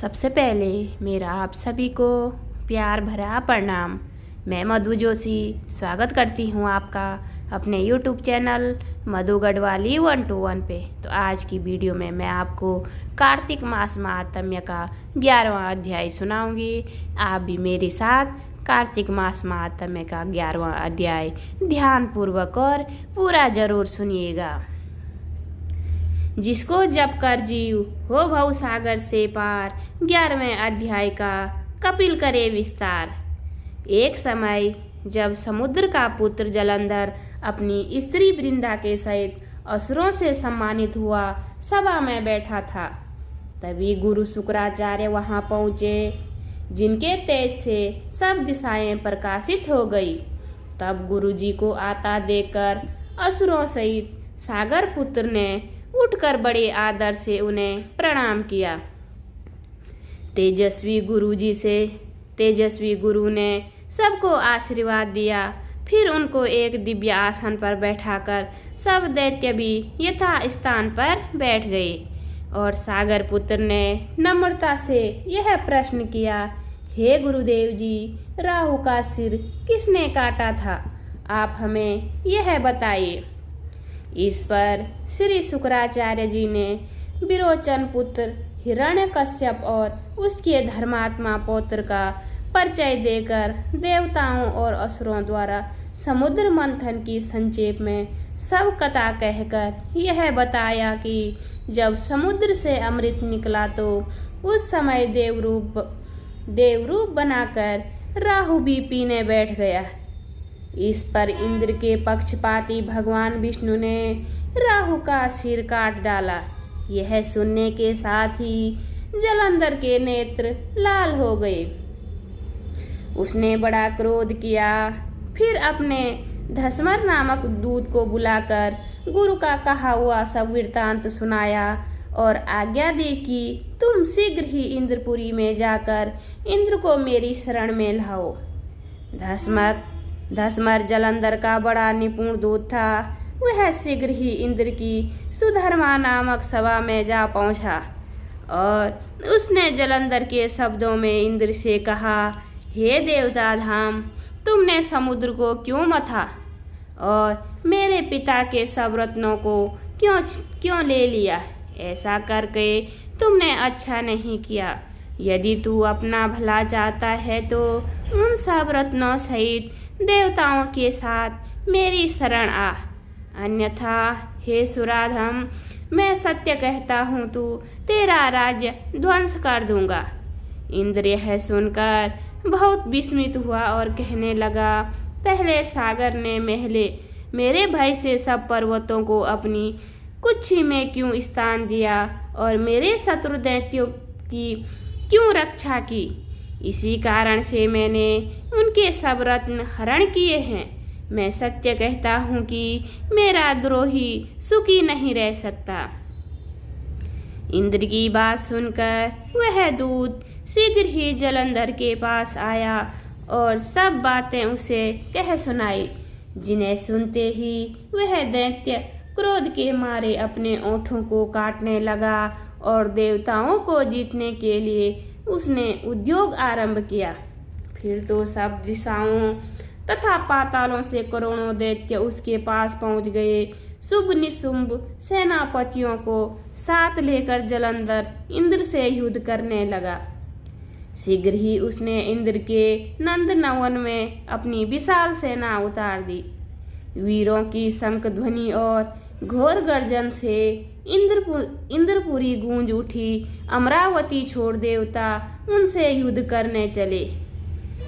सबसे पहले मेरा आप सभी को प्यार भरा प्रणाम। मैं मधु जोशी स्वागत करती हूँ आपका अपने YouTube चैनल मधु गढ़वाली 121 पे। तो आज की वीडियो में मैं आपको कार्तिक मास महात्म्य का 11वां अध्याय सुनाऊंगी। आप भी मेरे साथ कार्तिक मास महात्म्य का 11वां अध्याय ध्यानपूर्वक और पूरा जरूर सुनिएगा। जिसको जप कर जीव हो भव सागर से पार, 11वें अध्याय का कपिल करे विस्तार। एक समय जब समुद्र का पुत्र जलंधर अपनी स्त्री वृंदा के सहित असुरों से सम्मानित हुआ सभा में बैठा था, तभी गुरु शुक्राचार्य वहां पहुंचे, जिनके तेज से सब दिशाएं प्रकाशित हो गई। तब गुरु जी को आता देखकर असुरों सहित सागर पुत्र ने उठकर बड़े आदर से उन्हें प्रणाम किया। तेजस्वी गुरु ने सबको आशीर्वाद दिया। फिर उनको एक दिव्य आसन पर बैठाकर सब दैत्य भी यथा स्थान पर बैठ गए और सागर पुत्र ने नम्रता से यह प्रश्न किया, हे गुरुदेव जी, राहु का सिर किसने काटा था? आप हमें यह बताइए। इस पर श्री शुक्राचार्य जी ने विरोचन पुत्र हिरण्यकश्यप और उसके धर्मात्मा पौत्र का परिचय देकर देवताओं और असुरों द्वारा समुद्र मंथन की संक्षेप में सब कथा कहकर यह बताया कि जब समुद्र से अमृत निकला तो उस समय देवरूप बनाकर राहु भी पीने बैठ गया। इस पर इंद्र के पक्षपाती भगवान विष्णु ने राहु का सिर काट डाला। यह सुनने के साथ ही जलंधर के नेत्र लाल हो गए। उसने बड़ा क्रोध किया। फिर अपने धसमर नामक दूत को बुलाकर गुरु का कहा हुआ सब वृत्तांत सुनाया और आज्ञा दी कि तुम शीघ्र ही इंद्रपुरी में जाकर इंद्र को मेरी शरण में लाओ। धसमर जलंधर का बड़ा निपुण दूत था। वह शीघ्र ही इंद्र की सुधर्मा नामक सभा में जा पहुंचा और उसने जलंधर के शब्दों में इंद्र से कहा, हे देवता धाम, तुमने समुद्र को क्यों मथा और मेरे पिता के सब रत्नों को क्यों ले लिया? ऐसा करके तुमने अच्छा नहीं किया। यदि तू अपना भला चाहता है तो उन सब रत्नों सहित देवताओं के साथ मेरी शरण आ, अन्यथा हे सुराधम, मैं सत्य कहता हूँ तू तेरा राज्य ध्वंस कर दूंगा। इंद्र यह सुनकर बहुत विस्मित हुआ और कहने लगा, पहले सागर ने मेरे भय से सब पर्वतों को अपनी कुक्षी में क्यों स्थान दिया और मेरे शत्रु दैत्यों की क्यों रक्षा की? इसी कारण से मैंने उनके सब रत्न हरण किए हैं। मैं सत्य कहता हूँ कि मेरा द्रोही सुखी नहीं रह सकता। इंद्र की बात सुनकर वह दूत शीघ्र ही जलंधर के पास आया और सब बातें उसे कह सुनाई, जिन्हें सुनते ही वह दैत्य क्रोध के मारे अपने ओठों को काटने लगा और देवताओं को जीतने के लिए उसने उद्योग आरंभ किया। फिर तो सब दिशाओं तथा पातालों से करोड़ों दैत्य उसके पास पहुंच गए। शुभ निशुंभ सेनापतियों को साथ लेकर जलंधर इंद्र से युद्ध करने लगा। शीघ्र ही उसने इंद्र के नंदनवन में अपनी विशाल सेना उतार दी। वीरों की शंख ध्वनि और घोर गर्जन से इंद्रपुरी गूंज उठी। अमरावती छोड़ देवता उनसे युद्ध करने चले।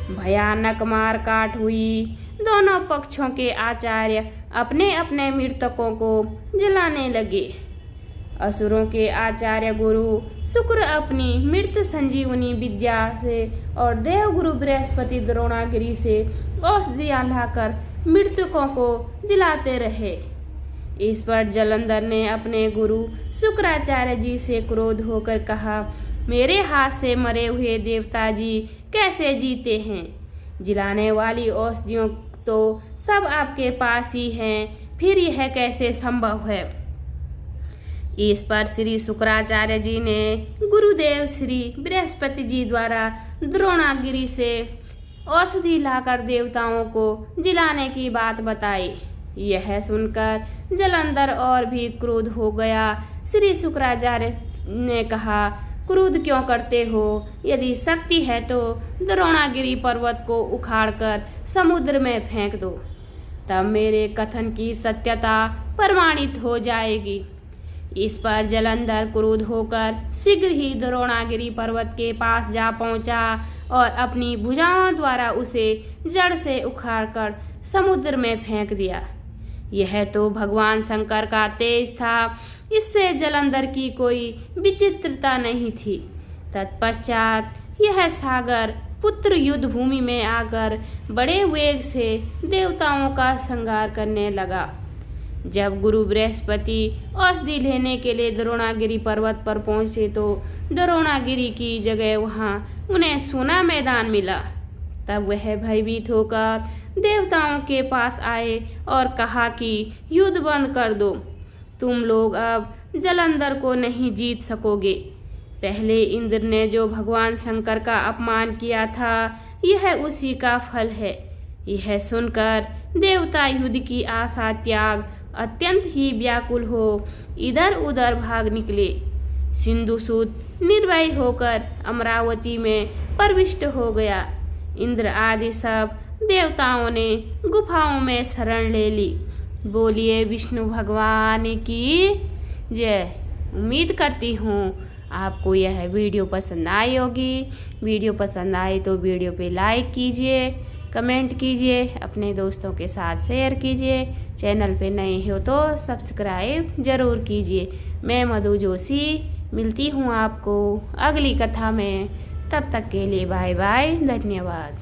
भयानक मार काट हुई। दोनों पक्षों के आचार्य अपने अपने मृतकों को जलाने लगे। असुरों के आचार्य गुरु शुक्र अपनी मृत संजीवनी विद्या से और देवगुरु बृहस्पति द्रोणागिरी से औषधियां लाकर मृतकों को जलाते रहे। इस पर जलंधर ने अपने गुरु शुक्राचार्य जी से क्रोध होकर कहा, मेरे हाथ से मरे हुए देवता जी कैसे जीते हैं? जिलाने वाली औषधियों तो सब आपके पास ही हैं, फिर यह कैसे संभव है? इस पर श्री शुक्राचार्य जी ने गुरुदेव श्री बृहस्पति जी द्वारा द्रोणागिरी से औषधि लाकर देवताओं को जिलाने की बात बताई। यह सुनकर जलंधर और भी क्रोध हो गया। श्री शुक्राचार्य ने कहा, क्रोध क्यों करते हो? यदि शक्ति है तो द्रोणागिरी पर्वत को उखाड़कर समुद्र में फेंक दो, तब मेरे कथन की सत्यता प्रमाणित हो जाएगी। इस पर जलंधर क्रोध होकर शीघ्र ही द्रोणागिरी पर्वत के पास जा पहुंचा और अपनी भुजाओं द्वारा उसे जड़ से उखाड़कर समुद्र में फेंक दिया। यह तो भगवान शंकर का तेज था, इससे जलंधर की कोई विचित्रता नहीं थी। तत्पश्चात यह सागर पुत्र युद्ध भूमि में आकर बड़े वेग से देवताओं का संहार करने लगा। जब गुरु बृहस्पति औषधि लेने के लिए द्रोणागिरी पर्वत पर पहुंचे तो द्रोणागिरी की जगह वहां उन्हें सोना मैदान मिला। तब वह भयभीत होकर देवताओं के पास आए और कहा कि युद्ध बंद कर दो, तुम लोग अब जलंधर को नहीं जीत सकोगे। पहले इंद्र ने जो भगवान शंकर का अपमान किया था, यह उसी का फल है। यह सुनकर देवता युद्ध की आशा त्याग अत्यंत ही व्याकुल हो इधर उधर भाग निकले। सिंधुसूत निर्भय होकर अमरावती में प्रविष्ट हो गया। इंद्र आदि सब देवताओं ने गुफाओं में शरण ले ली। बोलिए विष्णु भगवान की जय। उम्मीद करती हूँ आपको यह वीडियो पसंद आई होगी। वीडियो पसंद आए तो वीडियो पे लाइक कीजिए, कमेंट कीजिए, अपने दोस्तों के साथ शेयर कीजिए। चैनल पे नए हो तो सब्सक्राइब जरूर कीजिए। मैं मधु जोशी मिलती हूँ आपको अगली कथा में। तब तक के लिए बाय बाय, धन्यवाद।